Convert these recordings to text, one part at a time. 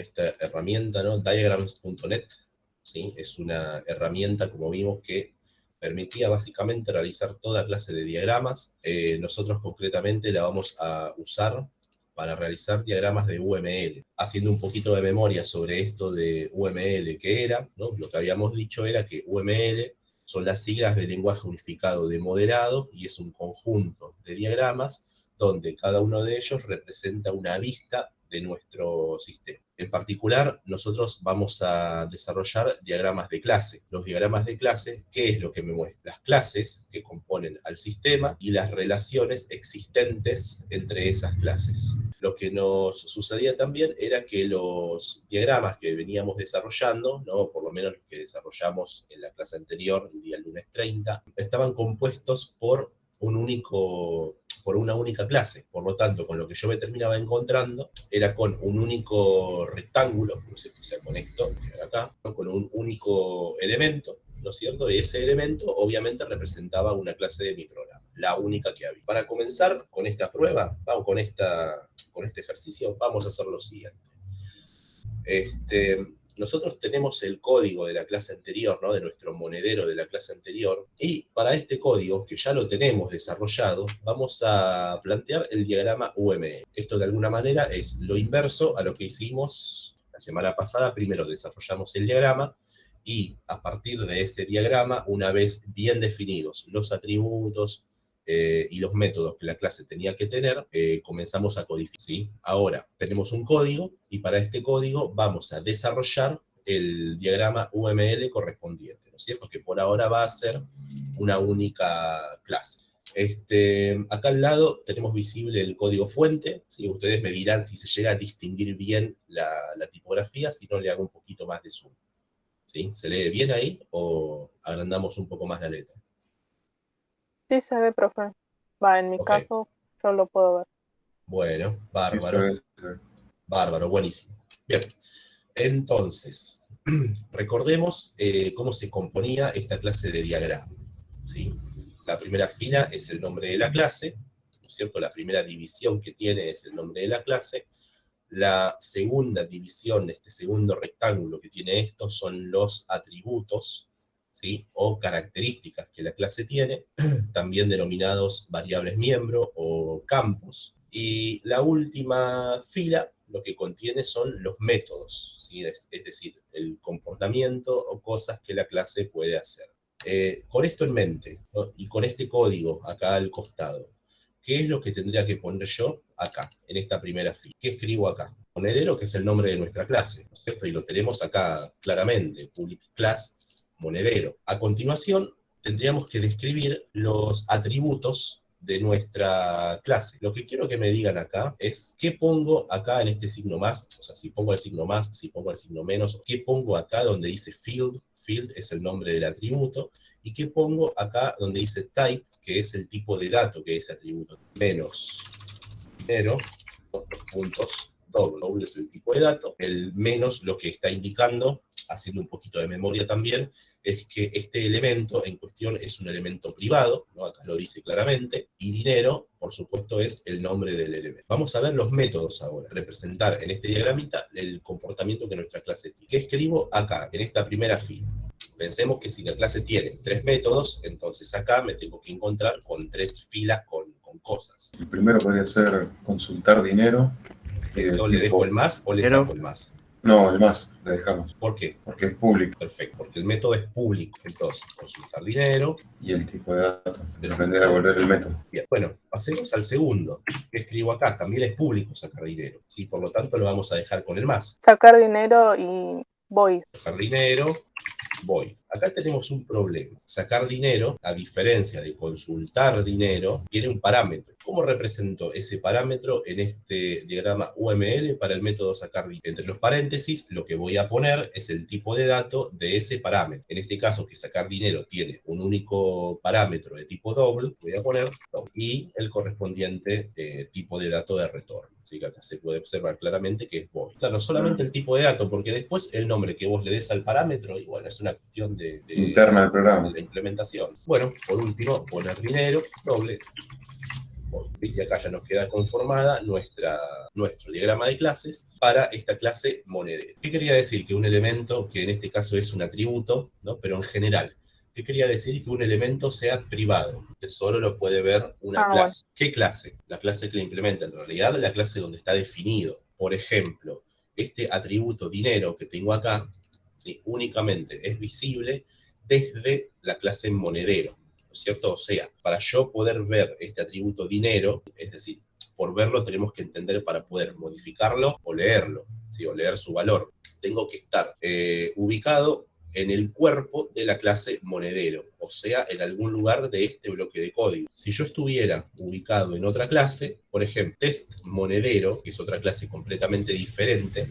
esta herramienta, ¿no? Diagrams.net, ¿sí? Es una herramienta, como vimos, que permitía básicamente realizar toda clase de diagramas. Nosotros concretamente la vamos a usar para realizar diagramas de UML. Haciendo un poquito de memoria sobre esto de UML, ¿qué era? ¿No? Lo que habíamos dicho era que UML son las siglas del lenguaje unificado de modelado, y es un conjunto de diagramas donde cada uno de ellos representa una vista de nuestro sistema. En particular, nosotros vamos a desarrollar diagramas de clase. Los diagramas de clase, ¿qué es lo que me muestra? Las clases que componen al sistema y las relaciones existentes entre esas clases. Lo que nos sucedía también era que los diagramas que veníamos desarrollando, ¿no? Por lo menos los que desarrollamos en la clase anterior, el día lunes 30, estaban compuestos por una única clase. Por lo tanto, con lo que yo me terminaba encontrando era con un único rectángulo, no sé, o sea, con esto, acá, ¿no? Con un único elemento, ¿no es cierto? Y ese elemento obviamente representaba una clase de mi programa, la única que había. Para comenzar con esta prueba, con este ejercicio, vamos a hacer lo siguiente. Nosotros tenemos el código de la clase anterior, ¿no? De nuestro monedero de la clase anterior, y para este código, que ya lo tenemos desarrollado, vamos a plantear el diagrama UML. Esto de alguna manera es lo inverso a lo que hicimos la semana pasada. Primero desarrollamos el diagrama, y a partir de ese diagrama, una vez bien definidos los atributos, y los métodos que la clase tenía que tener, comenzamos a codificar, ¿sí? Ahora tenemos un código, y para este código vamos a desarrollar el diagrama UML correspondiente, ¿no es cierto? Que por ahora va a ser una única clase. Acá al lado tenemos visible el código fuente, ¿sí? Ustedes me dirán si se llega a distinguir bien la tipografía, si no le hago un poquito más de zoom, ¿sí? ¿Se lee bien ahí o agrandamos un poco más la letra? Sí se ve, profe. Va, en mi Ok, caso, yo lo puedo ver. bueno, Sí, bárbaro. se ve. Bárbaro, buenísimo. Bien, entonces, recordemos cómo se componía esta clase de diagrama, ¿sí? La primera fila es el nombre de la clase, ¿no es cierto? La primera división que tiene es el nombre de la clase. La segunda división, este segundo rectángulo que tiene esto, son los atributos, ¿sí? O características que la clase tiene, también denominados variables miembro o campos. Y la última fila lo que contiene son los métodos, ¿sí? Es decir, el comportamiento o cosas que la clase puede hacer. Con esto en mente, ¿no? Y con este código acá al costado, ¿qué es lo que tendría que poner yo acá, en esta primera fila? ¿Qué escribo acá? Monedero, que es el nombre de nuestra clase, ¿no es cierto? Y lo tenemos acá claramente, public class monedero. A continuación, tendríamos que describir los atributos de nuestra clase. Lo que quiero que me digan acá es qué pongo acá en este signo más, o sea, si pongo el signo más, si pongo el signo menos, qué pongo acá donde dice field, field es el nombre del atributo, y qué pongo acá donde dice type, que es el tipo de dato que ese atributo, menos dinero, puntos, doble es el tipo de dato, el menos lo que está indicando, haciendo un poquito de memoria también, es que este elemento en cuestión es un elemento privado, ¿no? Acá lo dice claramente, y dinero, por supuesto, es el nombre del elemento. Vamos a ver los métodos ahora, representar en este diagramita el comportamiento que nuestra clase tiene. ¿Qué escribo acá, en esta primera fila? Pensemos que si la clase tiene 3 métodos, entonces acá me tengo que encontrar con 3 filas con cosas. El primero podría ser consultar dinero. Perfecto, ¿le dejo el más o le saco el más? No, el más, le dejamos. ¿Por qué? Porque es público. Perfecto, porque el método es público. Entonces, consultar dinero. Y el tipo de datos depende de devolver el método. Bien, bueno, pasemos al segundo. ¿Qué escribo acá? También es público sacar dinero, ¿sí? Por lo tanto, lo vamos a dejar con el más. Sacar dinero y voy. Sacar dinero, voy. Acá tenemos un problema. Sacar dinero, a diferencia de consultar dinero, tiene un parámetro. ¿Cómo represento ese parámetro en este diagrama UML para el método sacar dinero? Entre los paréntesis, lo que voy a poner es el tipo de dato de ese parámetro. En este caso, que sacar dinero tiene un único parámetro de tipo doble, voy a poner doble, y el correspondiente tipo de dato de retorno. Así que acá se puede observar claramente que es void. Claro, solamente el tipo de dato, porque después el nombre que vos le des al parámetro, y bueno, es una cuestión interna del programa. De la implementación. Bueno, por último, poner dinero, doble, hoy. Y acá ya nos queda conformada nuestro diagrama de clases para esta clase monedero. ¿Qué quería decir? Que un elemento, que en este caso es un atributo, ¿no? Pero en general, ¿qué quería decir? Que un elemento sea privado, que solo lo puede ver una Bueno. clase. ¿Qué clase? La clase que le implementa, en realidad la clase donde está definido. Por ejemplo, este atributo dinero que tengo acá, ¿sí? Únicamente es visible desde la clase monedero, ¿no es cierto? O sea, para yo poder ver este atributo dinero, es decir, por verlo tenemos que entender para poder modificarlo o leerlo, ¿sí? O leer su valor. Tengo que estar ubicado en el cuerpo de la clase monedero, o sea, en algún lugar de este bloque de código. Si yo estuviera ubicado en otra clase, por ejemplo, test monedero, que es otra clase completamente diferente,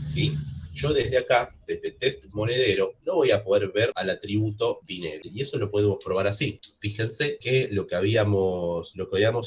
¿sí? Yo desde acá, desde test monedero, no voy a poder ver al atributo dinero. Y eso lo podemos probar así. Fíjense que lo que habíamos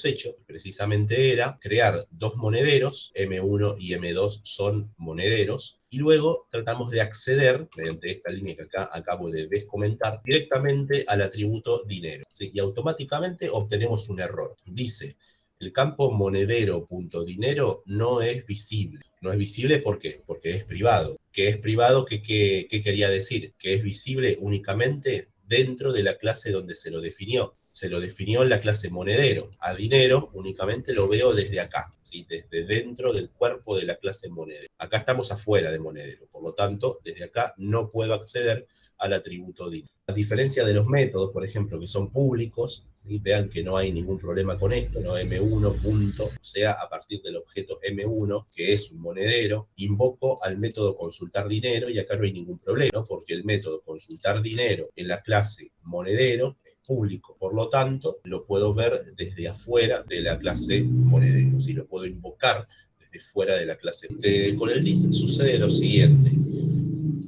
hecho precisamente era crear dos monederos, M1 y M2 son monederos, y luego tratamos de acceder, mediante esta línea que acá acabo de descomentar, directamente al atributo dinero, ¿sí? Y automáticamente obtenemos un error. Dice: el campo monedero.dinero no es visible. No es visible, ¿por qué? Porque es privado. ¿Qué es privado? ¿Qué quería decir? Que es visible únicamente dentro de la clase donde se lo definió. Se lo definió en la clase monedero. A dinero únicamente lo veo desde acá, ¿sí? Desde dentro del cuerpo de la clase monedero. Acá estamos afuera de monedero, por lo tanto, desde acá no puedo acceder al atributo dinero. A diferencia de los métodos, por ejemplo, que son públicos, ¿sí? Vean que no hay ningún problema con esto, ¿no? M1 punto, o sea, a partir del objeto M1, que es un monedero, invoco al método consultar dinero y acá no hay ningún problema, ¿no? Porque el método consultar dinero en la clase monedero es público, por lo tanto, lo puedo ver desde afuera de la clase monedero, ¿sí? Lo puedo invocar desde fuera de la clase. Con el dis sucede lo siguiente.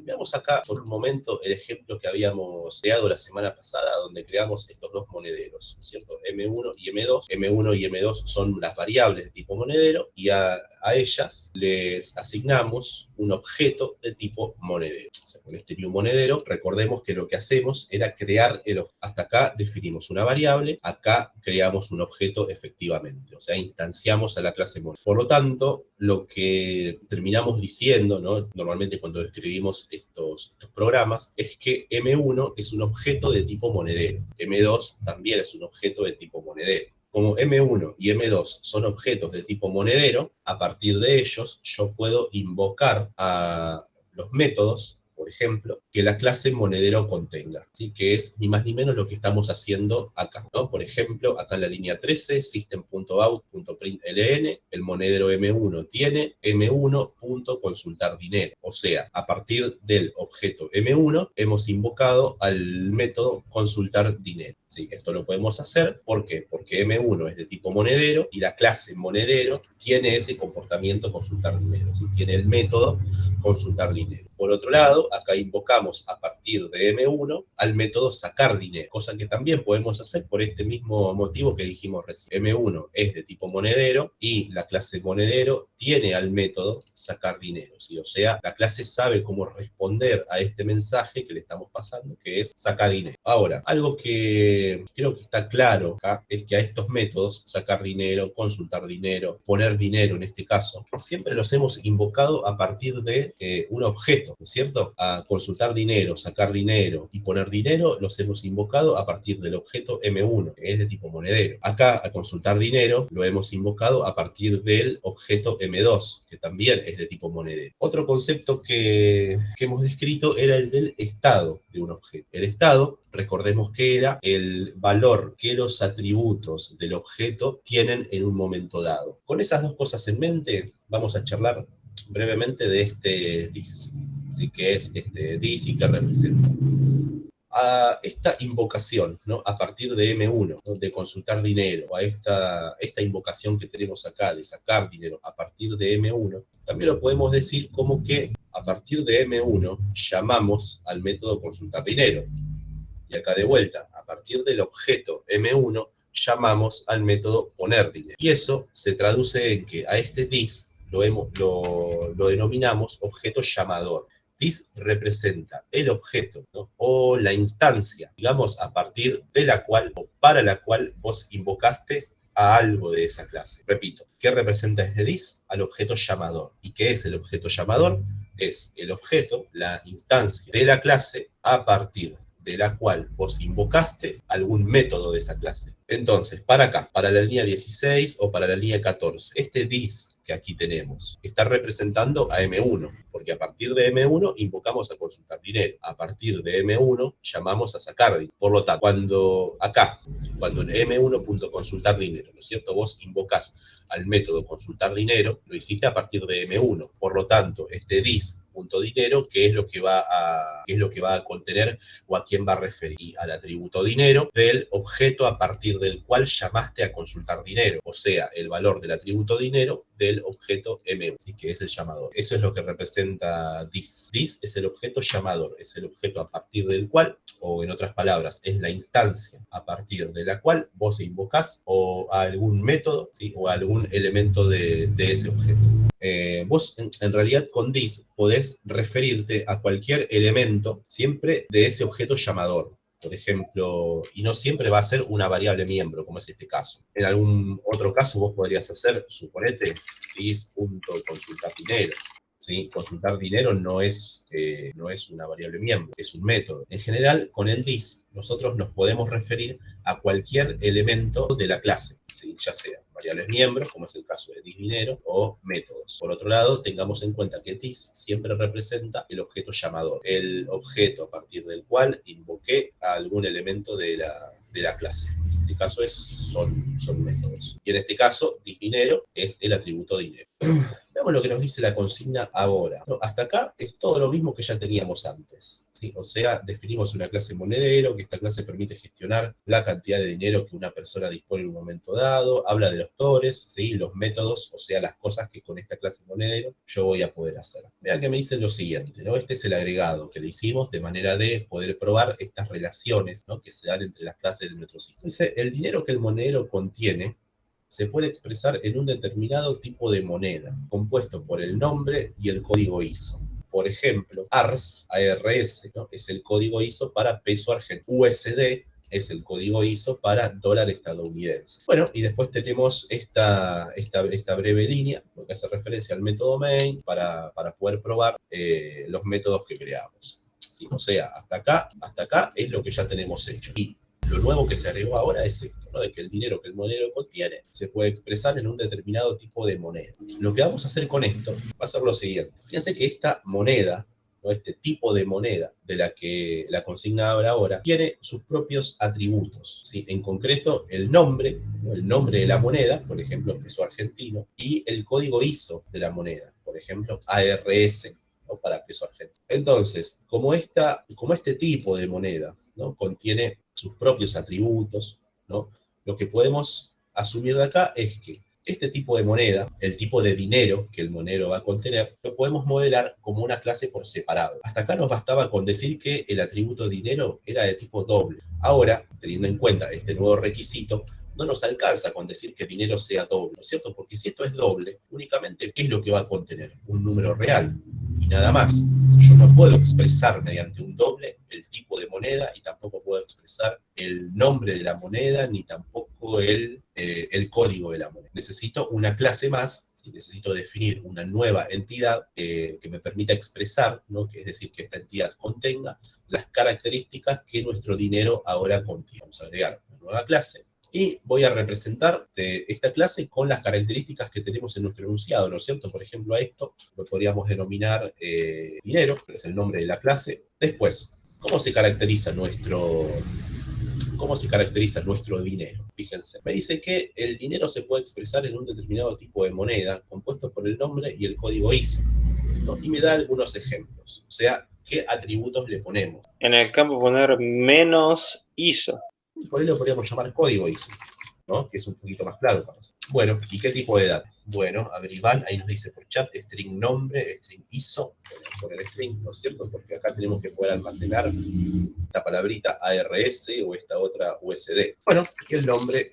Veamos acá por un momento el ejemplo que habíamos creado la semana pasada, donde creamos estos dos monederos, ¿cierto? M1 y M2. M1 y M2 son las variables de tipo monedero y a ellas les asignamos un objeto de tipo monedero. O sea, con este new monedero, recordemos que lo que hacemos era crear hasta acá definimos una variable, acá creamos un objeto efectivamente, o sea, instanciamos a la clase monedero. Por lo tanto, lo que terminamos diciendo, ¿no? Normalmente cuando escribimos estos programas, es que M1 es un objeto de tipo monedero, M2 también es un objeto de tipo monedero. Como M1 y M2 son objetos de tipo monedero, a partir de ellos yo puedo invocar a los métodos, por ejemplo, que la clase monedero contenga, ¿sí? Que es ni más ni menos lo que estamos haciendo acá, ¿no? Por ejemplo, acá en la línea 13, system.out.println, el monedero M1 tiene M1.consultar dinero. O sea, a partir del objeto M1 hemos invocado al método consultar dinero. Sí, esto lo podemos hacer, ¿por qué? Porque M1 es de tipo monedero y la clase monedero tiene ese comportamiento consultar dinero, ¿sí? Tiene el método consultar dinero. Por otro lado, acá invocamos a partir de M1 al método sacar dinero, cosa que también podemos hacer por este mismo motivo que dijimos recién. M1 es de tipo monedero y la clase monedero tiene al método sacar dinero, ¿sí? O sea, la clase sabe cómo responder a este mensaje que le estamos pasando, que es sacar dinero. Ahora, algo que creo que está claro acá es que a estos métodos, sacar dinero, consultar dinero, poner dinero en este caso, siempre los hemos invocado a partir de un objeto, ¿no es cierto? A consultar dinero, sacar dinero y poner dinero los hemos invocado a partir del objeto M1, que es de tipo monedero. Acá, a consultar dinero, lo hemos invocado a partir del objeto M2, que también es de tipo monedero. Otro concepto que hemos descrito era el del estado de un objeto. El estado, recordemos que era el valor que los atributos del objeto tienen en un momento dado. Con esas dos cosas en mente, vamos a charlar brevemente de este dis, ¿sí? Que es este dis y que representa. A esta invocación, ¿no? A partir de M1, ¿no? De consultar dinero, a esta invocación que tenemos acá de sacar dinero a partir de M1, también lo podemos decir como que a partir de M1 llamamos al método consultar dinero. Y acá de vuelta, a partir del objeto M1 llamamos al método poner dinero. Y eso se traduce en que a este dis lo denominamos objeto llamador. Dis representa el objeto, ¿no? O la instancia, digamos, a partir de la cual o para la cual vos invocaste a algo de esa clase. Repito, ¿qué representa este dis? Al objeto llamador. ¿Y qué es el objeto llamador? Es el objeto, la instancia de la clase a partir de la cual vos invocaste algún método de esa clase. Entonces, para acá, para la línea 16 o para la línea 14, este dis que aquí tenemos está representando a M1, porque a partir de M1 invocamos a consultar dinero, a partir de M1 llamamos a sacar dinero. Por lo tanto, cuando en M1.consultar dinero, ¿no es cierto? Vos invocás al método consultar dinero, lo hiciste a partir de M1. Por lo tanto, este dis punto dinero, ¿qué es lo que va a contener o a quién va a referir? Y al atributo dinero del objeto a partir del cual llamaste a consultar dinero, o sea, el valor del atributo dinero del objeto M1, ¿sí? Que es el llamador. Eso es lo que representa dis. Dis es el objeto llamador, es el objeto a partir del cual, o en otras palabras, es la instancia a partir de la cual vos invocás o a algún método, ¿sí? O a algún elemento de ese objeto. Vos en realidad con dis podés referirte a cualquier elemento siempre de ese objeto llamador. Por ejemplo, y no siempre va a ser una variable miembro, como es este caso. En algún otro caso vos podrías hacer, suponete, dis.consultar dinero. ¿Sí? Consultar dinero no es una variable miembro, es un método. En general, con el dis, nosotros nos podemos referir a cualquier elemento de la clase, ¿sí? Ya sea variables miembros, como es el caso de dis dinero, o métodos. Por otro lado, tengamos en cuenta que dis siempre representa el objeto llamador, el objeto a partir del cual invoqué a algún elemento de la clase. En este caso son métodos. Y en este caso, dis dinero es el atributo dinero. Veamos lo que nos dice la consigna ahora. No, hasta acá es todo lo mismo que ya teníamos antes, ¿sí? O sea, definimos una clase monedero, que esta clase permite gestionar la cantidad de dinero que una persona dispone en un momento dado, habla de los tores, ¿sí? Los métodos, o sea, las cosas que con esta clase monedero yo voy a poder hacer. Vean que me dicen lo siguiente, ¿no? Este es el agregado que le hicimos de manera de poder probar estas relaciones, ¿no? Que se dan entre las clases de nuestro sistema. Dice, el dinero que el monedero contiene se puede expresar en un determinado tipo de moneda, compuesto por el nombre y el código ISO. Por ejemplo, ARS, ¿no? Es el código ISO para peso argentino. USD es el código ISO para dólar estadounidense. Bueno, y después tenemos esta breve línea, lo que hace referencia al método main, para poder probar los métodos que creamos. ¿Sí? O sea, hasta acá es lo que ya tenemos hecho. Y lo nuevo que se agregó ahora es esto, ¿no? De que el dinero que el monedero contiene se puede expresar en un determinado tipo de moneda. Lo que vamos a hacer con esto va a ser lo siguiente. Fíjense que esta moneda, ¿no? Este tipo de moneda de la que la consigna habla ahora, tiene sus propios atributos, ¿sí? En concreto, el nombre, ¿no? El nombre de la moneda, por ejemplo, peso argentino, y el código ISO de la moneda, por ejemplo, ARS, ¿no? Para peso argentino. Entonces, como este tipo de moneda, ¿no? Contiene sus propios atributos, ¿no? Lo que podemos asumir de acá es que este tipo de moneda, el tipo de dinero que el monedero va a contener, lo podemos modelar como una clase por separado. Hasta acá nos bastaba con decir que el atributo dinero era de tipo doble. Ahora, teniendo en cuenta este nuevo requisito, no nos alcanza con decir que dinero sea doble, ¿no es cierto? Porque si esto es doble, únicamente, ¿qué es lo que va a contener? Un número real y nada más. Yo no puedo expresar mediante un doble el tipo de moneda y tampoco puedo expresar el nombre de la moneda ni tampoco el código de la moneda. Necesito una clase más, ¿sí? Necesito definir una nueva entidad que me permita expresar, ¿no? Que es decir, que esta entidad contenga las características que nuestro dinero ahora contiene. Vamos a agregar una nueva clase. Y voy a representar esta clase con las características que tenemos en nuestro enunciado, ¿no es cierto? Por ejemplo, a esto lo podríamos denominar dinero, que es el nombre de la clase. Después, ¿cómo se caracteriza nuestro dinero? Fíjense, me dice que el dinero se puede expresar en un determinado tipo de moneda, compuesto por el nombre y el código ISO, ¿no? Y me da algunos ejemplos, o sea, ¿qué atributos le ponemos? En el campo poner menos ISO. Por ahí lo podríamos llamar código ISO, ¿no? Que es un poquito más claro para hacer. Bueno, ¿y qué tipo de datos? Bueno, a ver, Iván, ahí nos dice por chat, string nombre, string ISO, por el string, ¿no es cierto? Porque acá tenemos que poder almacenar esta palabrita ARS o esta otra USD. Bueno, y el nombre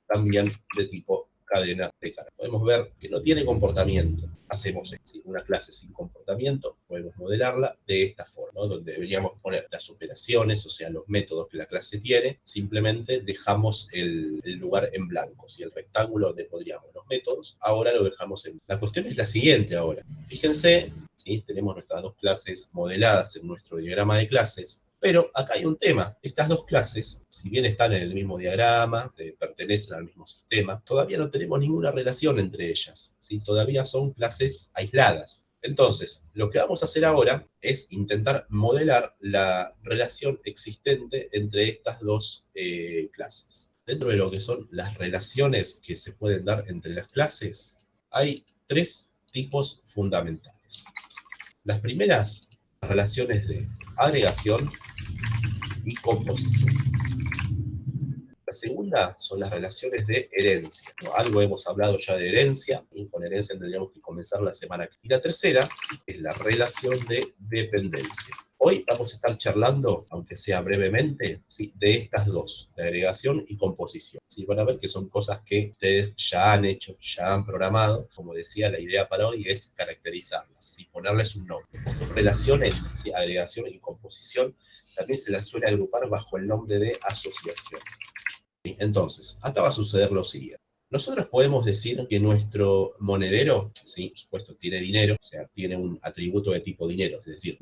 también de tipo cadena de cara. Podemos ver que no tiene comportamiento. Hacemos una clase sin comportamiento, podemos modelarla de esta forma, ¿no? Donde deberíamos poner las operaciones, o sea, los métodos que la clase tiene, simplemente dejamos el lugar en blanco. Si el rectángulo donde pondríamos los métodos, ahora lo dejamos en blanco. La cuestión es la siguiente ahora. Fíjense, ¿sí? Tenemos nuestras dos clases modeladas en nuestro diagrama de clases. Pero acá hay un tema. Estas dos clases, si bien están en el mismo diagrama, pertenecen al mismo sistema, todavía no tenemos ninguna relación entre ellas, ¿sí? Todavía son clases aisladas. Entonces, lo que vamos a hacer ahora es intentar modelar la relación existente entre estas dos clases. Dentro de lo que son las relaciones que se pueden dar entre las clases, hay tres tipos fundamentales. Las primeras, relaciones de agregación y composición. La segunda son las relaciones de herencia. Algo hemos hablado ya de herencia, y con herencia tendríamos que comenzar la semana que viene. Y la tercera es la relación de dependencia. Hoy vamos a estar charlando, aunque sea brevemente, ¿sí?, de estas dos, de agregación y composición. ¿Sí? Van a ver que son cosas que ustedes ya han hecho, ya han programado. Como decía, la idea para hoy es caracterizarlas y ponerles un nombre. Relaciones, ¿sí?, agregación y composición, también se las suele agrupar bajo el nombre de asociación. ¿Sí? Entonces, acá va a suceder lo siguiente. Nosotros podemos decir que nuestro monedero, sí, por supuesto, tiene dinero, o sea, tiene un atributo de tipo dinero, es decir,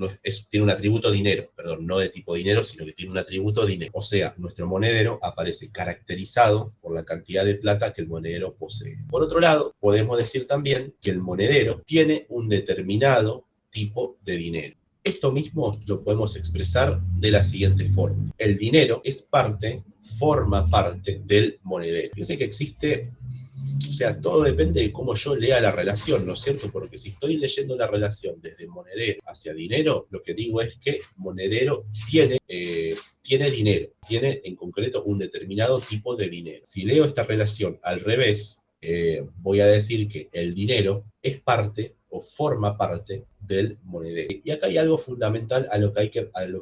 tiene un atributo dinero, perdón, no de tipo dinero, sino que tiene un atributo dinero. O sea, nuestro monedero aparece caracterizado por la cantidad de plata que el monedero posee. Por otro lado, podemos decir también que el monedero tiene un determinado tipo de dinero. Esto mismo lo podemos expresar de la siguiente forma. El dinero forma parte del monedero. Fíjense que existe, o sea, todo depende de cómo yo lea la relación, ¿no es cierto? Porque si estoy leyendo la relación desde monedero hacia dinero, lo que digo es que monedero tiene dinero, tiene en concreto un determinado tipo de dinero. Si leo esta relación al revés, voy a decir que el dinero es parte o forma parte del monedero. Y acá hay algo fundamental a lo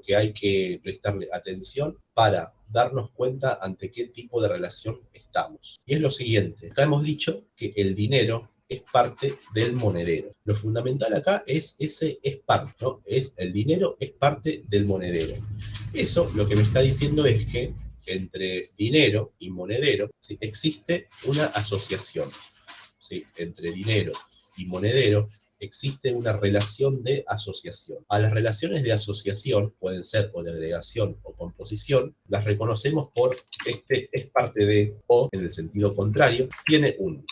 que hay que prestarle atención para darnos cuenta ante qué tipo de relación estamos. Y es lo siguiente, acá hemos dicho que el dinero es parte del monedero. Lo fundamental acá es parte, ¿no? El dinero es parte del monedero. Eso lo que me está diciendo es que entre dinero y monedero, ¿sí?, existe una asociación. ¿Sí? Entre dinero y monedero existe una relación de asociación. A las relaciones de asociación, pueden ser o de agregación o composición, las reconocemos por es parte de, o en el sentido contrario, tiene un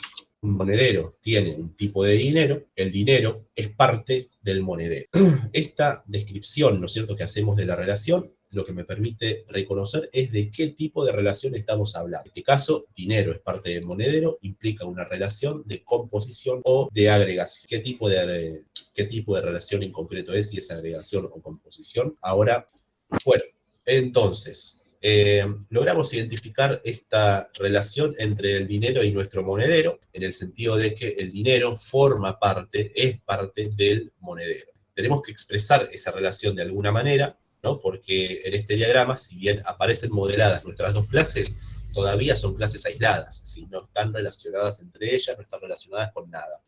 monedero tiene un tipo de dinero, el dinero es parte del monedero. Esta descripción, ¿no es cierto?, que hacemos de la relación, lo que me permite reconocer es de qué tipo de relación estamos hablando. En este caso, dinero es parte del monedero, implica una relación de composición o de agregación. ¿Qué tipo de relación en concreto es, si es agregación o composición? Ahora, bueno, entonces, logramos identificar esta relación entre el dinero y nuestro monedero, en el sentido de que el dinero es parte del monedero. Tenemos que expresar esa relación de alguna manera, ¿no? Porque en este diagrama, si bien aparecen modeladas nuestras dos clases, todavía son clases aisladas, ¿sí? No están relacionadas entre ellas, no están relacionadas con nada.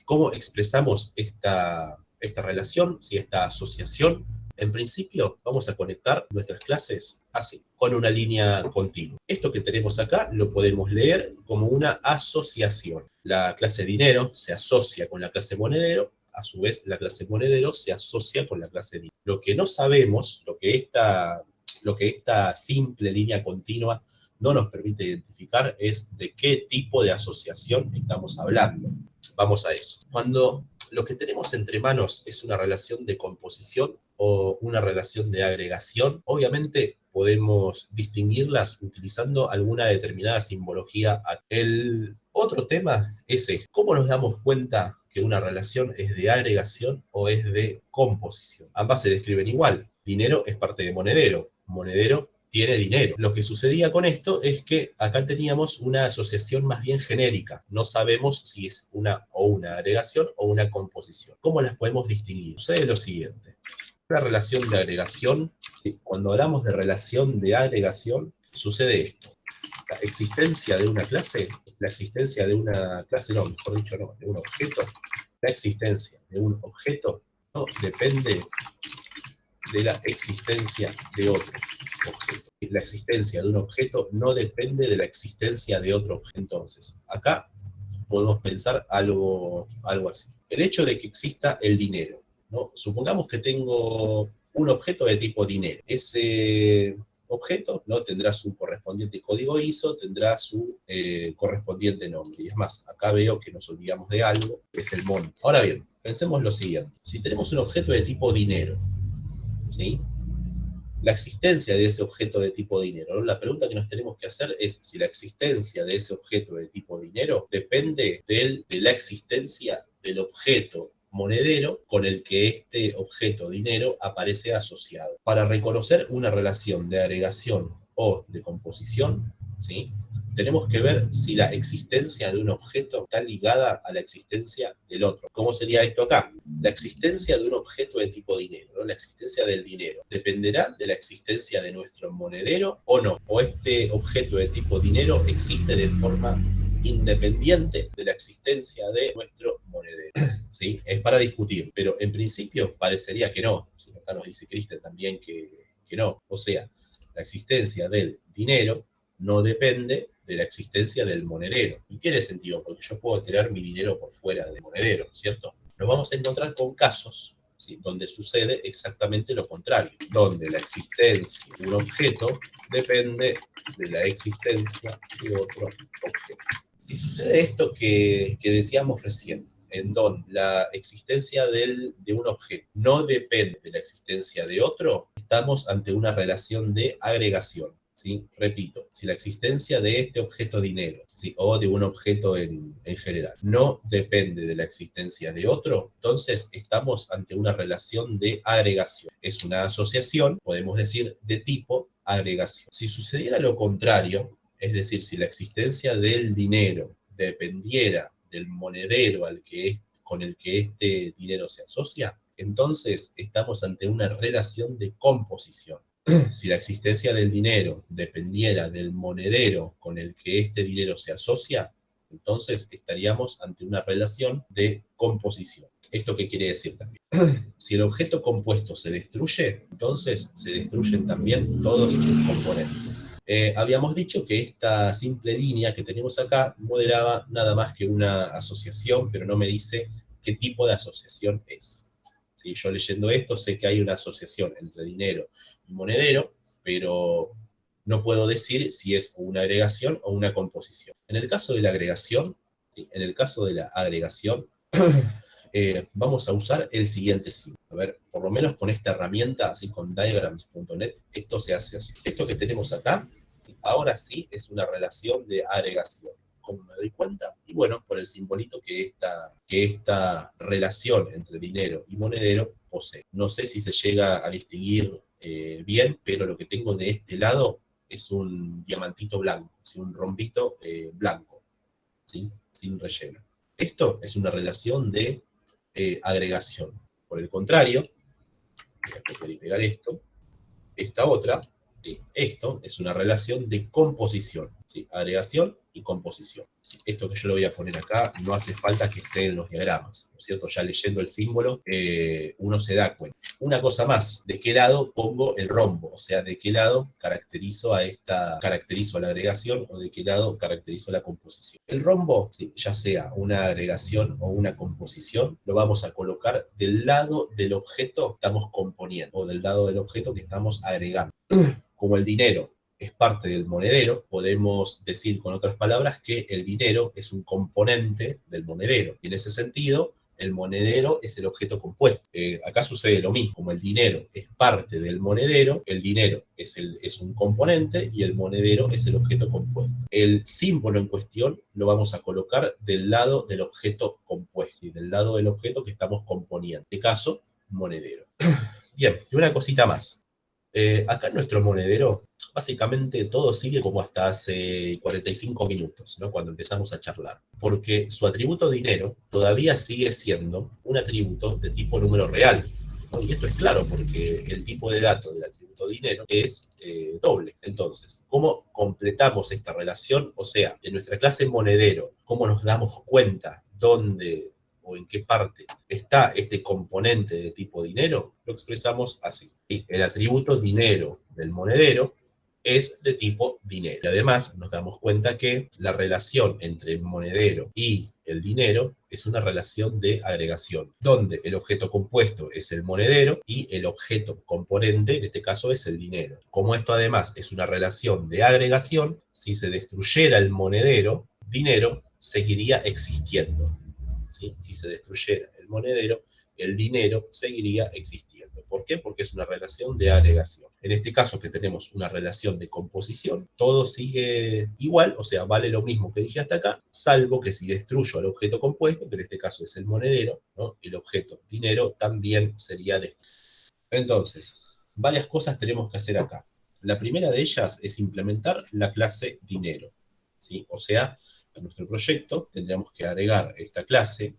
¿Cómo expresamos esta relación, ¿sí?, esta asociación? En principio, vamos a conectar nuestras clases así, con una línea continua. Esto que tenemos acá lo podemos leer como una asociación. La clase dinero se asocia con la clase monedero, a su vez la clase monedero se asocia con la clase dinero. Lo que no sabemos, lo que esta simple línea continua no nos permite identificar es de qué tipo de asociación estamos hablando. Vamos a eso. Cuando lo que tenemos entre manos es una relación de composición o una relación de agregación, obviamente podemos distinguirlas utilizando alguna determinada simbología. El otro tema es ¿cómo nos damos cuenta que una relación es de agregación o es de composición? Ambas se describen igual. Dinero es parte de monedero. Monedero tiene dinero. Lo que sucedía con esto es que acá teníamos una asociación más bien genérica. No sabemos si es una agregación o una composición. ¿Cómo las podemos distinguir? Sucede lo siguiente. Una relación de agregación, cuando hablamos de relación de agregación, sucede esto. La existencia de una clase, no, mejor dicho, no, de un objeto, la existencia de un objeto no depende de la existencia de otro objeto. La existencia de un objeto no depende de la existencia de otro objeto. Entonces, acá podemos pensar algo así. El hecho de que exista el dinero, ¿no? Supongamos que tengo un objeto de tipo dinero. Ese objeto, ¿no?, tendrá su correspondiente código ISO, tendrá su correspondiente nombre. Y es más, acá veo que nos olvidamos de algo, que es el monto. Ahora bien, pensemos lo siguiente. Si tenemos un objeto de tipo dinero, ¿sí?, la existencia de ese objeto de tipo dinero, ¿no? La pregunta que nos tenemos que hacer es si la existencia de ese objeto de tipo dinero depende de la existencia del objeto monedero con el que este objeto dinero aparece asociado. Para reconocer una relación de agregación o de composición, ¿sí?, tenemos que ver si la existencia de un objeto está ligada a la existencia del otro. ¿Cómo sería esto acá? La existencia de un objeto de tipo dinero, ¿no?, la existencia del dinero, ¿dependerá de la existencia de nuestro monedero o no? ¿O este objeto de tipo dinero existe de forma independiente de la existencia de nuestro monedero? ¿Sí? Es para discutir, pero en principio parecería que no. Si acá nos dice Cristian también que no. O sea, la existencia del dinero no depende de la existencia del monedero. Y tiene sentido, porque yo puedo tener mi dinero por fuera del monedero, ¿cierto? Nos vamos a encontrar con casos, ¿sí?, donde sucede exactamente lo contrario, donde la existencia de un objeto depende de la existencia de otro objeto. Si sucede esto que decíamos recién, en donde la existencia de un objeto no depende de la existencia de otro, estamos ante una relación de agregación. ¿Sí? Repito, si la existencia de este objeto dinero, ¿sí?, o de un objeto en general no depende de la existencia de otro, entonces estamos ante una relación de agregación. Es una asociación, podemos decir, de tipo agregación. Si sucediera lo contrario, es decir, si la existencia del dinero dependiera del monedero con el que este dinero se asocia, entonces estamos ante una relación de composición. Si la existencia del dinero dependiera del monedero con el que este dinero se asocia, entonces estaríamos ante una relación de composición. ¿Esto qué quiere decir también? Si el objeto compuesto se destruye, entonces se destruyen también todos sus componentes. Habíamos dicho que esta simple línea que tenemos acá moderaba nada más que una asociación, pero no me dice qué tipo de asociación es. ¿Sí? Yo leyendo esto sé que hay una asociación entre dinero y monedero, pero no puedo decir si es una agregación o una composición. En el caso de la agregación, ¿sí?, vamos a usar el siguiente símbolo. A ver, por lo menos con esta herramienta, así con diagrams.net, esto se hace así. Esto que tenemos acá, ¿sí?, ahora sí es una relación de agregación. ¿Cómo me doy cuenta? Y bueno, por el simbolito que esta relación entre dinero y monedero posee. No sé si se llega a distinguir bien, pero lo que tengo de este lado es un diamantito blanco, ¿sí?, un rombito blanco, ¿sí?, sin relleno. Esto es una relación de agregación. Por el contrario, voy a copiar y pegar esto, esta otra, ¿sí?, esto es una relación de composición, ¿sí?, agregación y composición. ¿Sí? Esto que yo lo voy a poner acá no hace falta que esté en los diagramas, ¿no es cierto? Ya leyendo el símbolo uno se da cuenta. Una cosa más, ¿de qué lado pongo el rombo? O sea, ¿de qué lado caracterizo a la agregación o de qué lado caracterizo la composición? El rombo, ¿sí?, ya sea una agregación o una composición, lo vamos a colocar del lado del objeto que estamos componiendo o del lado del objeto que estamos agregando. Como el dinero es parte del monedero, podemos decir con otras palabras que el dinero es un componente del monedero. Y en ese sentido, el monedero es el objeto compuesto. Acá sucede lo mismo. Como el dinero es parte del monedero, el dinero es un componente y el monedero es el objeto compuesto. El símbolo en cuestión lo vamos a colocar del lado del objeto compuesto y del lado del objeto que estamos componiendo. En este caso, monedero. Bien, y una cosita más. Acá en nuestro monedero, básicamente todo sigue como hasta hace 45 minutos, ¿no?, cuando empezamos a charlar. Porque su atributo dinero todavía sigue siendo un atributo de tipo número real, ¿no? Y esto es claro porque el tipo de dato del atributo dinero es doble. Entonces, ¿cómo completamos esta relación? O sea, en nuestra clase monedero, ¿cómo nos damos cuenta dónde o en qué parte está este componente de tipo dinero? Lo expresamos así. El atributo dinero del monedero es de tipo dinero. Y además nos damos cuenta que la relación entre el monedero y el dinero es una relación de agregación, donde el objeto compuesto es el monedero y el objeto componente, en este caso, es el dinero. Como esto además es una relación de agregación, si se destruyera el monedero, dinero seguiría existiendo. ¿Sí? Si se destruyera el monedero, el dinero seguiría existiendo. ¿Por qué? Porque es una relación de agregación. En este caso que tenemos una relación de composición, todo sigue igual, o sea, vale lo mismo que dije hasta acá, salvo que si destruyo al objeto compuesto, que en este caso es el monedero, ¿no? El objeto dinero también sería destruido. Entonces, varias cosas tenemos que hacer acá. La primera de ellas es implementar la clase dinero, ¿sí? O sea, a nuestro proyecto tendríamos que agregar esta clase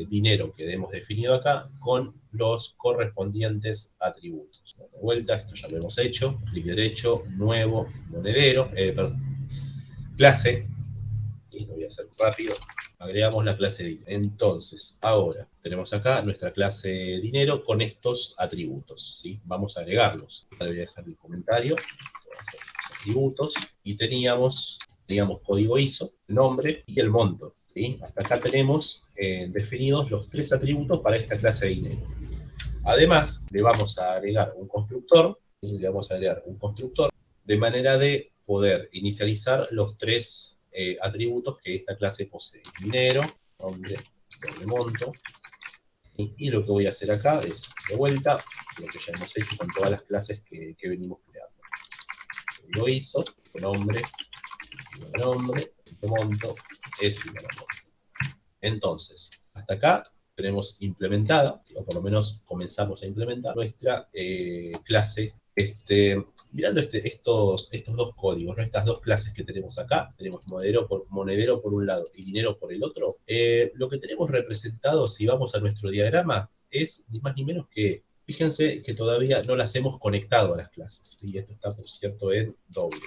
dinero que hemos definido acá con los correspondientes atributos. De vuelta, esto ya lo hemos hecho, clic derecho, nuevo, monedero, clase, ¿sí? Lo voy a hacer rápido, agregamos la clase dinero. Entonces, ahora tenemos acá nuestra clase dinero con estos atributos, ¿sí? Vamos a agregarlos. Ahora voy a dejar el comentario, voy a hacer los atributos, y teníamos código ISO, el nombre y el monto. ¿Sí? Hasta acá tenemos definidos los 3 atributos para esta clase de dinero. Además, le vamos a agregar un constructor, ¿sí? Le vamos a agregar un constructor de manera de poder inicializar los 3 atributos que esta clase posee. Dinero, nombre, doble monto. ¿Sí? Y lo que voy a hacer acá es, de vuelta, lo que ya hemos hecho con todas las clases que venimos creando. Lo hizo, nombre, monto, es igual a monto. Entonces, hasta acá tenemos implementada, o por lo menos comenzamos a implementar nuestra clase. Mirando estos 2 códigos, ¿no? Estas 2 clases que tenemos acá, tenemos monedero por un lado y dinero por el otro, lo que tenemos representado, si vamos a nuestro diagrama, es ni más ni menos que, fíjense que todavía no las hemos conectado a las clases, y esto está, por cierto, en doble.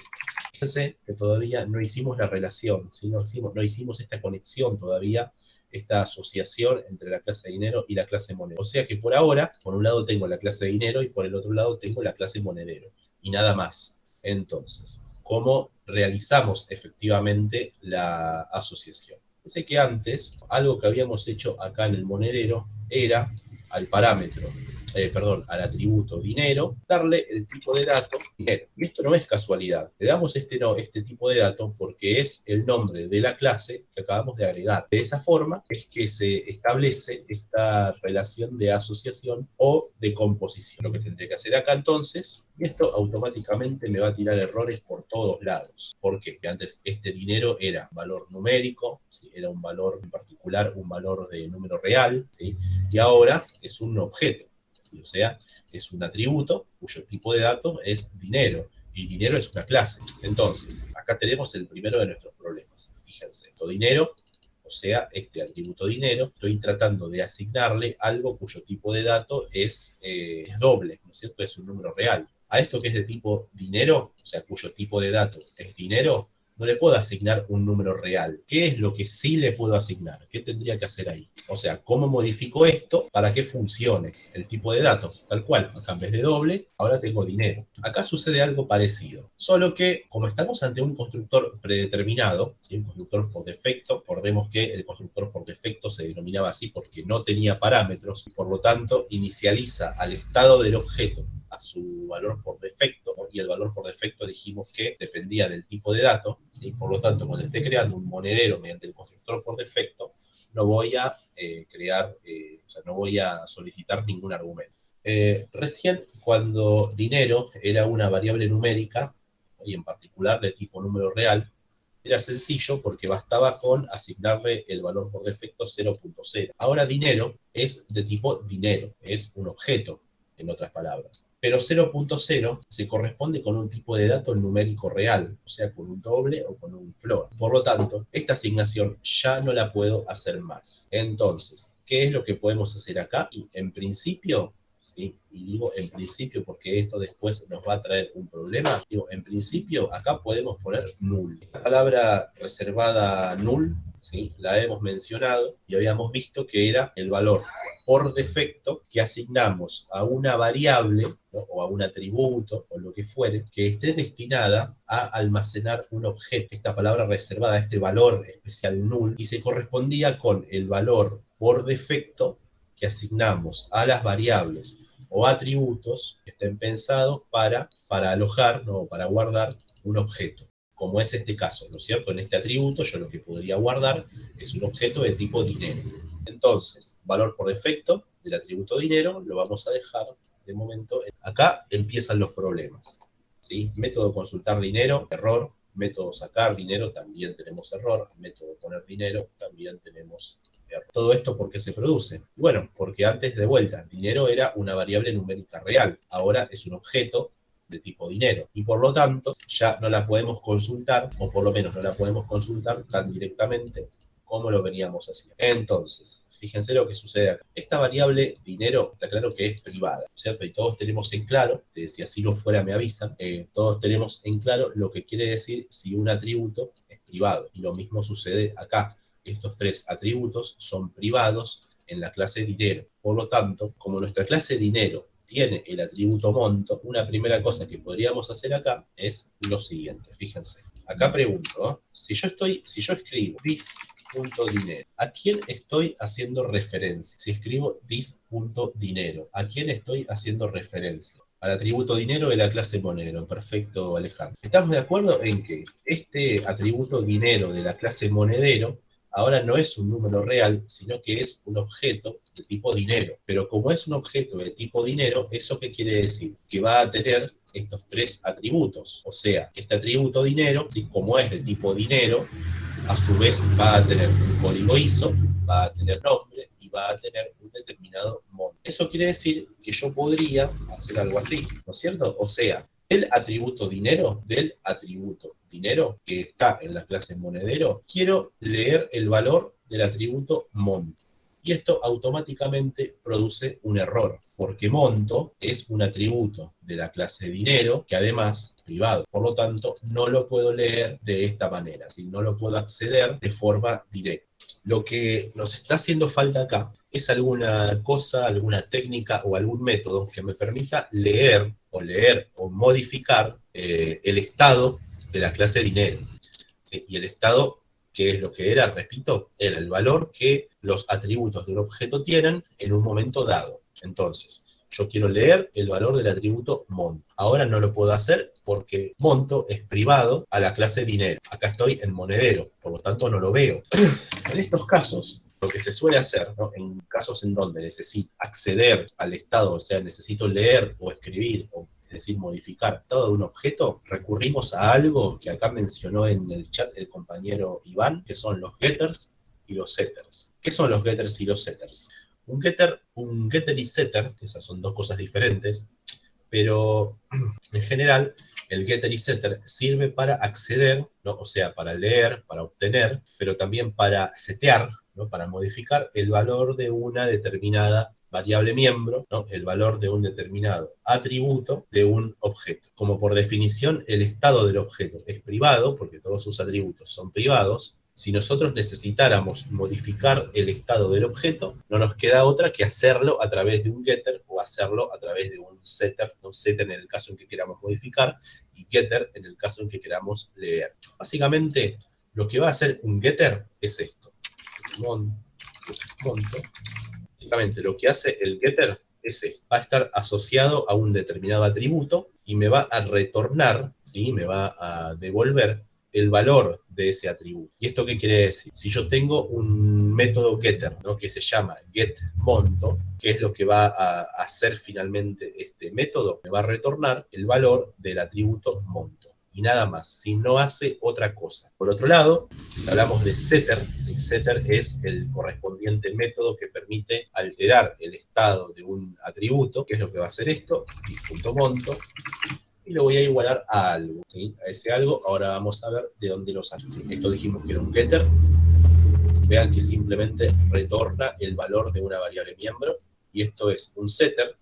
Fíjense que todavía no hicimos la relación, ¿sí? no hicimos esta conexión todavía, esta asociación entre la clase de dinero y la clase monedero. O sea que por ahora, por un lado tengo la clase de dinero y por el otro lado tengo la clase monedero, y nada más. Entonces, ¿cómo realizamos efectivamente la asociación? Fíjense que antes, algo que habíamos hecho acá en el monedero era al parámetro, al atributo dinero, darle el tipo de dato dinero. Y esto no es casualidad. Le damos este tipo de dato porque es el nombre de la clase que acabamos de agregar. De esa forma es que se establece esta relación de asociación o de composición. Lo que tendré que hacer acá entonces, y esto automáticamente me va a tirar errores por todos lados. ¿Por qué? Porque antes este dinero era valor numérico, ¿sí? Era un valor en particular, un valor de número real, ¿sí? Y ahora es un objeto. O sea, es un atributo cuyo tipo de dato es dinero, y dinero es una clase. Entonces, acá tenemos el primero de nuestros problemas. Fíjense, esto dinero, o sea, este atributo dinero, estoy tratando de asignarle algo cuyo tipo de dato es doble, ¿no es cierto? Es un número real. A esto que es de tipo dinero, o sea, cuyo tipo de dato es dinero, no le puedo asignar un número real. ¿Qué es lo que sí le puedo asignar? ¿Qué tendría que hacer ahí? O sea, ¿cómo modifico esto para que funcione el tipo de dato? Tal cual, acá en vez de doble, ahora tengo dinero. Acá sucede algo parecido, solo que como estamos ante un constructor predeterminado, ¿sí? Un constructor por defecto, recordemos que el constructor por defecto se denominaba así porque no tenía parámetros, y por lo tanto inicializa al estado del objeto a su valor por defecto, y el valor por defecto dijimos que dependía del tipo de dato, ¿sí? Por lo tanto, cuando esté creando un monedero mediante el constructor por defecto, no voy a no voy a solicitar ningún argumento. Recién, cuando dinero era una variable numérica, y en particular de tipo número real, era sencillo porque bastaba con asignarle el valor por defecto 0.0. Ahora dinero es de tipo dinero, es un objeto, en otras palabras. Pero 0.0 se corresponde con un tipo de dato numérico real, o sea, con un doble o con un float. Por lo tanto, esta asignación ya no la puedo hacer más. Entonces, ¿qué es lo que podemos hacer acá? Y en principio, ¿sí? Y digo en principio porque esto después nos va a traer un problema. Digo, en principio acá podemos poner null. La palabra reservada null, ¿sí? La hemos mencionado y habíamos visto que era el valor por defecto que asignamos a una variable, ¿no? O a un atributo, o lo que fuere, que esté destinada a almacenar un objeto. Esta palabra reservada, este valor especial null, y se correspondía con el valor por defecto que asignamos a las variables o atributos que estén pensados para alojar, ¿no? Para guardar un objeto, como es este caso, ¿no es cierto? En este atributo yo lo que podría guardar es un objeto de tipo dinero. Entonces, valor por defecto del atributo dinero lo vamos a dejar de momento. Acá empiezan los problemas, ¿sí? Método consultar dinero, error. Método sacar dinero, también tenemos error. Método poner dinero, también tenemos error. Todo esto, ¿por qué se produce? Bueno, porque antes, de vuelta, dinero era una variable numérica real. Ahora es un objeto de tipo dinero. Y por lo tanto, ya no la podemos consultar, o por lo menos no la podemos consultar tan directamente como lo veníamos haciendo. Entonces, fíjense lo que sucede acá. Esta variable dinero está claro que es privada, ¿cierto? Y todos tenemos en claro, si así no fuera me avisan, todos tenemos en claro lo que quiere decir si un atributo es privado. Y lo mismo sucede acá. Estos tres atributos son privados en la clase dinero. Por lo tanto, como nuestra clase dinero tiene el atributo monto, una primera cosa que podríamos hacer acá es lo siguiente. Fíjense. Acá pregunto, ¿no? Si yo escribo dis.dinero, ¿a quién estoy haciendo referencia? Si escribo dis.dinero, ¿a quién estoy haciendo referencia? Al atributo dinero de la clase monedero. Perfecto, Alejandro. Estamos de acuerdo en que este atributo dinero de la clase monedero ahora no es un número real, sino que es un objeto de tipo dinero. Pero como es un objeto de tipo dinero, ¿eso qué quiere decir? Que va a tener estos tres atributos. O sea, este atributo dinero, ¿sí? Como es de tipo dinero, a su vez va a tener un código ISO, va a tener nombre y va a tener un determinado monto. Eso quiere decir que yo podría hacer algo así, ¿no es cierto? O sea, el atributo dinero del atributo dinero que está en la clase monedero, quiero leer el valor del atributo monto. Y esto automáticamente produce un error, porque monto es un atributo de la clase dinero que además es privado. Por lo tanto, no lo puedo leer de esta manera, ¿sí? No lo puedo acceder de forma directa. Lo que nos está haciendo falta acá es alguna cosa, alguna técnica o algún método que me permita leer o modificar el estado de la clase dinero, ¿sí? Y el estado, ¿qué es lo que era? Repito, era el valor que los atributos de un objeto tienen en un momento dado. Entonces, yo quiero leer el valor del atributo monto. Ahora no lo puedo hacer porque monto es privado a la clase dinero. Acá estoy en monedero, por lo tanto no lo veo. En estos casos, lo que se suele hacer, ¿no? En casos en donde necesito acceder al estado, o sea, necesito leer o escribir, es decir, modificar todo un objeto, recurrimos a algo que acá mencionó en el chat el compañero Iván, que son los getters y los setters. ¿Qué son los getters y los setters? Un getter y setter, esas son dos cosas diferentes, pero en general el getter y setter sirve para acceder, ¿no? O sea, para leer, para obtener, pero también para setear, ¿no? Para modificar el valor de una determinada variable miembro, ¿no? El valor de un determinado atributo de un objeto. Como por definición el estado del objeto es privado, porque todos sus atributos son privados, si nosotros necesitáramos modificar el estado del objeto, no nos queda otra que hacerlo a través de un getter o hacerlo a través de un setter, ¿no? Setter en el caso en que queramos modificar y getter en el caso en que queramos leer. Básicamente, lo que va a hacer un getter es esto. Monto. Básicamente, lo que hace el getter es esto. Va a estar asociado a un determinado atributo y me va a retornar, ¿sí? Me va a devolver el valor de ese atributo. ¿Y esto qué quiere decir? Si yo tengo un método getter, ¿no? Que se llama getMonto, ¿qué es lo que va a hacer finalmente este método? Me va a retornar el valor del atributo monto. Y nada más, si no hace otra cosa. Por otro lado, si hablamos de setter, ¿sí? Setter es el correspondiente método que permite alterar el estado de un atributo. ¿Qué es lo que va a hacer esto? Dis.monto. Y lo voy a igualar a algo, ¿sí? A ese algo. Ahora vamos a ver de dónde lo saca, ¿sí? Esto dijimos que era un getter. Vean que simplemente retorna el valor de una variable miembro. Y esto es un setter,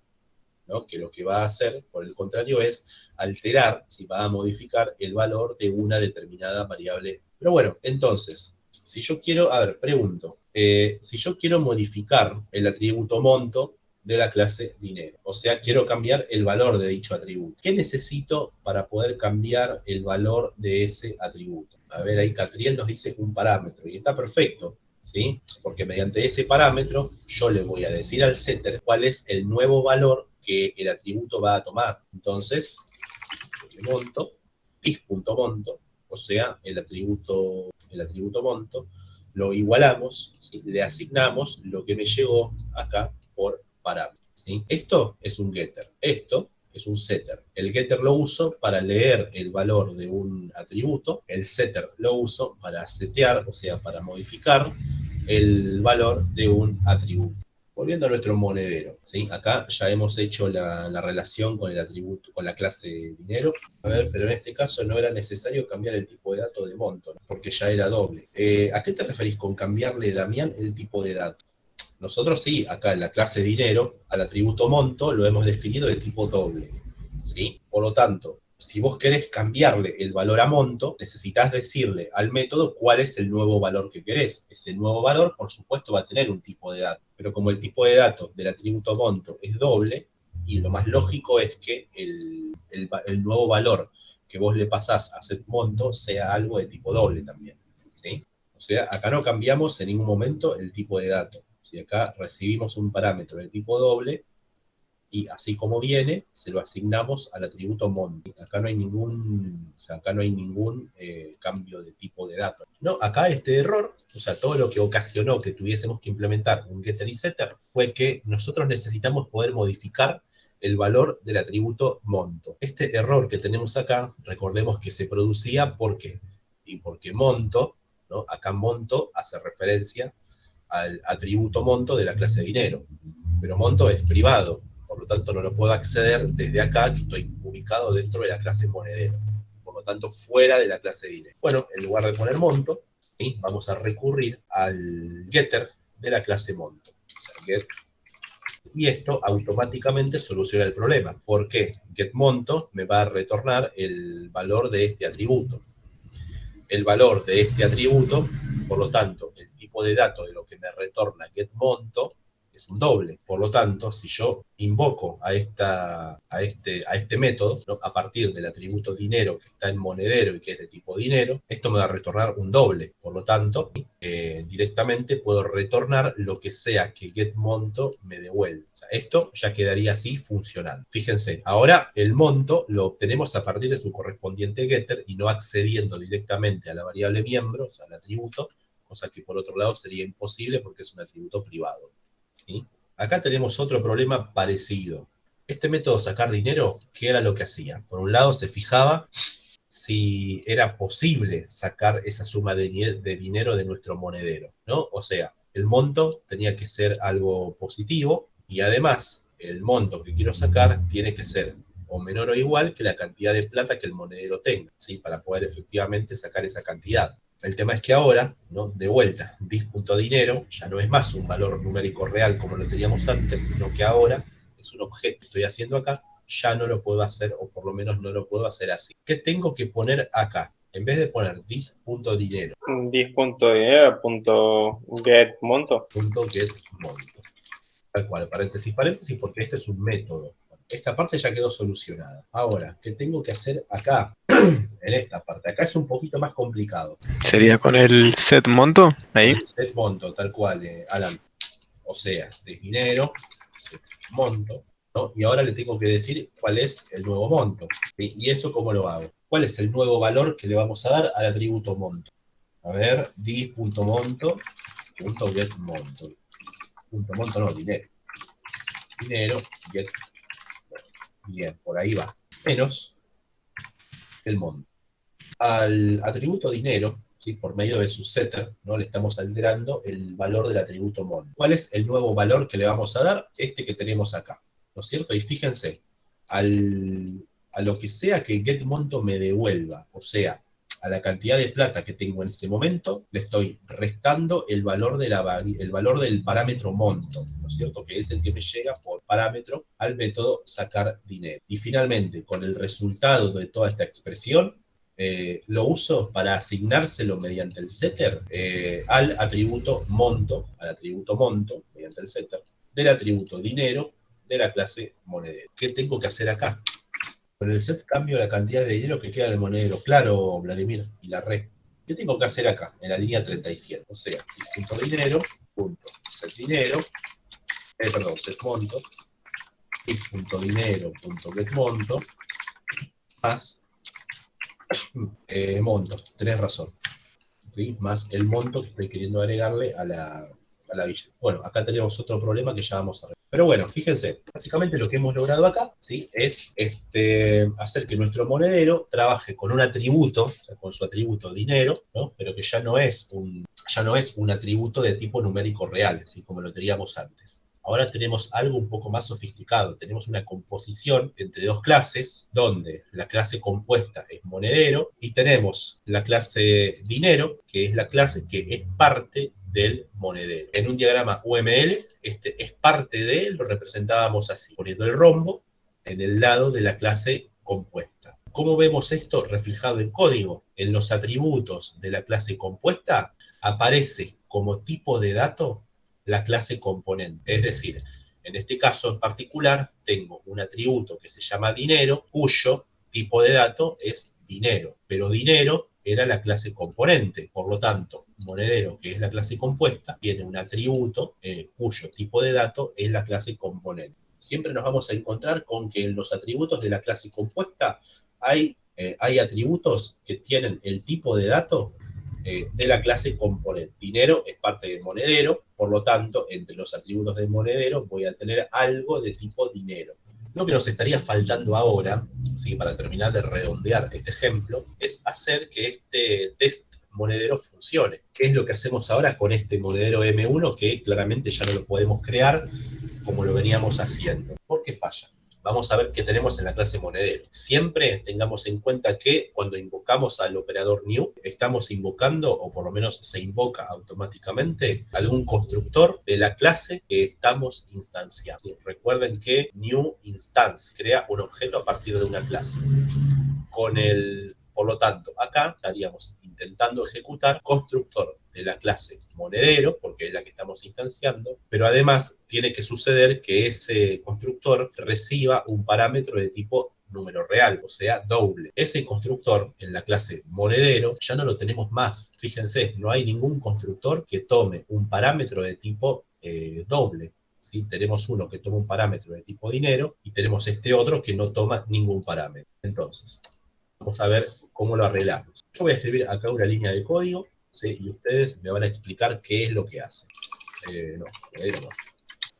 ¿no? Que lo que va a hacer, por el contrario, es alterar, si va a modificar el valor de una determinada variable. Pero bueno, entonces, si yo quiero, a ver, pregunto, si yo quiero modificar el atributo monto de la clase dinero, o sea, quiero cambiar el valor de dicho atributo, ¿qué necesito para poder cambiar el valor de ese atributo? A ver, ahí Catriel nos dice un parámetro, y está perfecto, ¿sí? Porque mediante ese parámetro yo le voy a decir al setter cuál es el nuevo valor que el atributo va a tomar. Entonces, monto, dis.monto, o sea, el atributo monto, lo igualamos, ¿sí? Le asignamos lo que me llegó acá por parámetro, ¿sí? Esto es un getter, esto es un setter. El getter lo uso para leer el valor de un atributo, el setter lo uso para setear, o sea, para modificar el valor de un atributo. Volviendo a nuestro monedero, ¿sí? Acá ya hemos hecho la relación con el atributo, con la clase dinero. A ver, pero en este caso no era necesario cambiar el tipo de dato de monto, ¿no? Porque ya era doble. ¿A qué te referís con cambiarle, Damián, el tipo de dato? Nosotros sí, acá en la clase dinero, al atributo monto lo hemos definido de tipo doble, ¿sí? Por lo tanto, si vos querés cambiarle el valor a monto, necesitas decirle al método cuál es el nuevo valor que querés. Ese nuevo valor, por supuesto, va a tener un tipo de dato, pero como el tipo de dato del atributo monto es doble, y lo más lógico es que el nuevo valor que vos le pasás a setMonto sea algo de tipo doble también, ¿sí? O sea, acá no cambiamos en ningún momento el tipo de dato. Si acá recibimos un parámetro de tipo doble, y así como viene, se lo asignamos al atributo monto. Acá no hay ningún, o sea, acá no hay ningún cambio de tipo de datos. No, acá este error, o sea, todo lo que ocasionó que tuviésemos que implementar un getter y setter, fue que nosotros necesitamos poder modificar el valor del atributo monto. Este error que tenemos acá, recordemos que se producía, ¿por qué? Y porque monto, ¿no? Acá monto hace referencia al atributo monto de la clase dinero, pero monto es privado, por lo tanto no lo puedo acceder desde acá, que estoy ubicado dentro de la clase monedero, por lo tanto fuera de la clase dinero. Bueno, en lugar de poner monto, ¿sí? Vamos a recurrir al getter de la clase monto, o sea, get, y esto automáticamente soluciona el problema. ¿Por qué? GetMonto me va a retornar el valor de este atributo. El valor de este atributo, por lo tanto, el tipo de dato de lo que me retorna GetMonto es un doble. Por lo tanto, si yo invoco a este método, ¿no? A partir del atributo dinero que está en monedero y que es de tipo dinero, esto me va a retornar un doble. Por lo tanto, directamente puedo retornar lo que sea que getMonto me devuelva. O sea, esto ya quedaría así funcionando. Fíjense, ahora el monto lo obtenemos a partir de su correspondiente getter y no accediendo directamente a la variable miembro, o sea, al atributo, cosa que por otro lado sería imposible porque es un atributo privado, ¿sí? Acá tenemos otro problema parecido. Este método sacar dinero, ¿qué era lo que hacía? Por un lado se fijaba si era posible sacar esa suma de dinero de nuestro monedero, ¿no? O sea, el monto tenía que ser algo positivo y además el monto que quiero sacar tiene que ser o menor o igual que la cantidad de plata que el monedero tenga, ¿sí? Para poder efectivamente sacar esa cantidad. El tema es que ahora, ¿no? De vuelta, dis.dinero ya no es más un valor numérico real como lo teníamos antes, sino que ahora es un objeto que estoy haciendo acá, ya no lo puedo hacer, o por lo menos no lo puedo hacer así. ¿Qué tengo que poner acá? En vez de poner dis.dinero. Dis.dinero.getMonto. .getMonto. Tal cual, paréntesis, paréntesis, porque este es un método. Esta parte ya quedó solucionada. Ahora, ¿qué tengo que hacer acá? En esta parte. Acá es un poquito más complicado. ¿Sería con el setMonto? Ahí. setMonto, tal cual, Alan. O sea, de dinero, setMonto, ¿no? Y ahora le tengo que decir cuál es el nuevo monto. ¿Sí? ¿Y eso cómo lo hago? ¿Cuál es el nuevo valor que le vamos a dar al atributo monto? A ver, dis.monto.getMonto. Monto no, dinero. Dinero, get. Bien, por ahí va. Menos el monto. Al atributo dinero, ¿sí? Por medio de su setter, ¿no? Le estamos alterando el valor del atributo monto. ¿Cuál es el nuevo valor que le vamos a dar? Este que tenemos acá, ¿no es cierto? Y fíjense, a lo que sea que getMonto me devuelva, o sea, a la cantidad de plata que tengo en ese momento, le estoy restando el valor, el valor del parámetro monto, ¿no es cierto? Que es el que me llega por parámetro al método sacar dinero. Y finalmente, con el resultado de toda esta expresión, lo uso para asignárselo mediante el setter al atributo monto, mediante el setter, del atributo dinero de la clase monedero. ¿Qué tengo que hacer acá? Con el set cambio la cantidad de dinero que queda del monedero. Claro, Vladimir, y la red. ¿Qué tengo que hacer acá? En la línea 37. O sea, punto dinero, punto set dinero, set monto, y punto dinero, punto get monto, más monto. Tenés razón. ¿Sí? Más el monto que estoy queriendo agregarle a la billetera. Bueno, acá tenemos otro problema que ya vamos a ver. Pero bueno, fíjense, básicamente lo que hemos logrado acá, ¿sí? Es hacer que nuestro monedero trabaje con un atributo, o sea, con su atributo dinero, ¿no? Pero que ya no es un atributo de tipo numérico real, ¿sí? Como lo teníamos antes. Ahora tenemos algo un poco más sofisticado, tenemos una composición entre dos clases, donde la clase compuesta es monedero, y tenemos la clase dinero, que es la clase que es parte del monedero. En un diagrama UML, este es parte de, lo representábamos así, poniendo el rombo en el lado de la clase compuesta. ¿Cómo vemos esto reflejado en código? En los atributos de la clase compuesta aparece como tipo de dato la clase componente. Es decir, en este caso en particular, tengo un atributo que se llama dinero, cuyo tipo de dato es dinero. Pero dinero era la clase componente. Por lo tanto, monedero, que es la clase compuesta, tiene un atributo cuyo tipo de dato es la clase componente. Siempre nos vamos a encontrar con que en los atributos de la clase compuesta hay atributos que tienen el tipo de dato de la clase componente. Dinero es parte del monedero, por lo tanto, entre los atributos del monedero voy a tener algo de tipo dinero. Lo que nos estaría faltando ahora, ¿sí? Para terminar de redondear este ejemplo, es hacer que este test monedero funcione. ¿Qué es lo que hacemos ahora con este monedero M1 que claramente ya no lo podemos crear como lo veníamos haciendo? ¿Por qué falla? Vamos a ver qué tenemos en la clase monedero. Siempre tengamos en cuenta que cuando invocamos al operador new, estamos invocando, o por lo menos se invoca automáticamente, algún constructor de la clase que estamos instanciando. Recuerden que new instance crea un objeto a partir de una clase. Por lo tanto, acá estaríamos intentando ejecutar constructor de la clase monedero, porque es la que estamos instanciando, pero además tiene que suceder que ese constructor reciba un parámetro de tipo número real, o sea, doble. Ese constructor en la clase monedero ya no lo tenemos más. Fíjense, no hay ningún constructor que tome un parámetro de tipo doble. ¿Sí? Tenemos uno que toma un parámetro de tipo dinero y tenemos este otro que no toma ningún parámetro. Entonces, vamos a ver cómo lo arreglamos. Yo voy a escribir acá una línea de código, ¿sí? Y ustedes me van a explicar qué es lo que hace. ¿Qué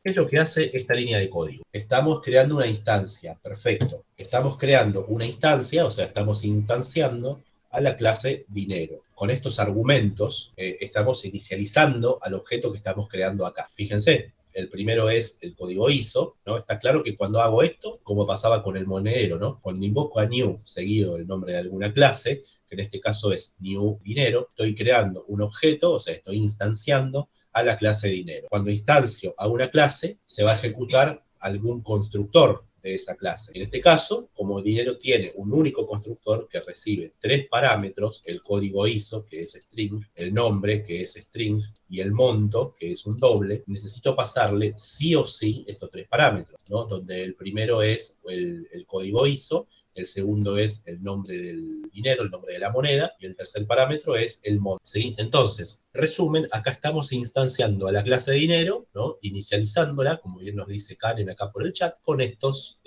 es lo que hace esta línea de código? Estamos creando una instancia, perfecto. Estamos creando una instancia, o sea, estamos instanciando a la clase dinero. Con estos argumentos estamos inicializando al objeto que estamos creando acá. Fíjense. El primero es el código ISO, ¿no? Está claro que cuando hago esto, como pasaba con el monedero, ¿no? Cuando invoco a new seguido el nombre de alguna clase, que en este caso es new dinero, estoy creando un objeto, o sea, estoy instanciando a la clase dinero. Cuando instancio a una clase, se va a ejecutar algún constructor de esa clase. En este caso, como dinero tiene un único constructor que recibe 3 parámetros, el código ISO, que es string, el nombre, que es string, y el monto, que es un doble, necesito pasarle sí o sí estos 3 parámetros, ¿no? Donde el primero es el código ISO, el segundo es el nombre del dinero, el nombre de la moneda, y el tercer parámetro es el monto, ¿sí? Entonces, resumen, acá estamos instanciando a la clase de dinero, ¿no? Inicializándola, como bien nos dice Karen acá por el chat, con estos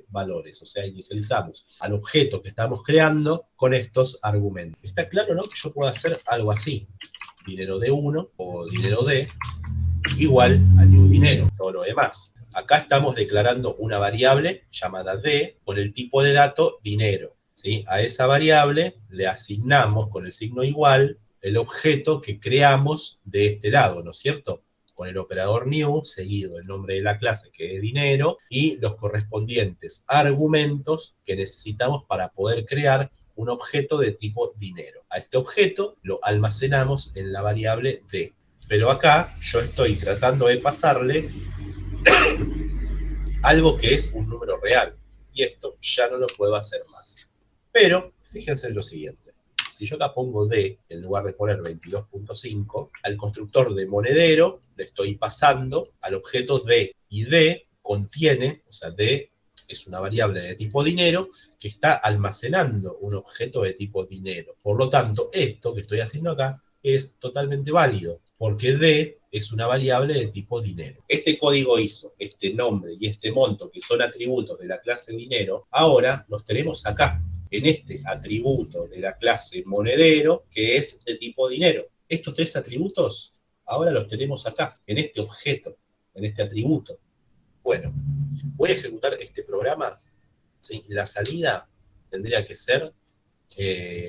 valores, o sea, inicializamos al objeto que estamos creando con estos argumentos. ¿Está claro, no? Que yo puedo hacer algo así, dinero de 1 o dinero de igual a new dinero, todo lo demás. Acá estamos declarando una variable llamada d con el tipo de dato dinero, ¿sí? A esa variable le asignamos con el signo igual el objeto que creamos de este lado, ¿no es cierto? Con el operador new, seguido el nombre de la clase que es dinero, y los correspondientes argumentos que necesitamos para poder crear un objeto de tipo dinero. A este objeto lo almacenamos en la variable D. Pero acá yo estoy tratando de pasarle algo que es un número real. Y esto ya no lo puedo hacer más. Pero fíjense en lo siguiente. Si yo acá pongo D, en lugar de poner 22.5, al constructor de monedero le estoy pasando al objeto D. Y D contiene, o sea, D es una variable de tipo dinero que está almacenando un objeto de tipo dinero. Por lo tanto, esto que estoy haciendo acá es totalmente válido, porque D es una variable de tipo dinero. Este código ISO, este nombre y este monto, que son atributos de la clase dinero, ahora los tenemos acá, en este atributo de la clase monedero, que es de tipo dinero. Estos tres atributos ahora los tenemos acá, en este objeto, en este atributo. Bueno, voy a ejecutar este programa. ¿Sí? La salida tendría que ser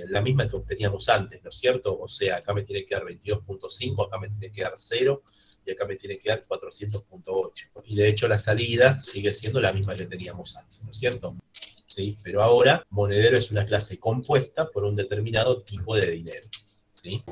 la misma que obteníamos antes, ¿no es cierto? O sea, acá me tiene que dar 22.5, acá me tiene que dar 0, y acá me tiene que dar 400.8. Y de hecho la salida sigue siendo la misma que teníamos antes, ¿no es cierto? ¿Sí? Pero ahora, monedero es una clase compuesta por un determinado tipo de dinero. ¿Sí?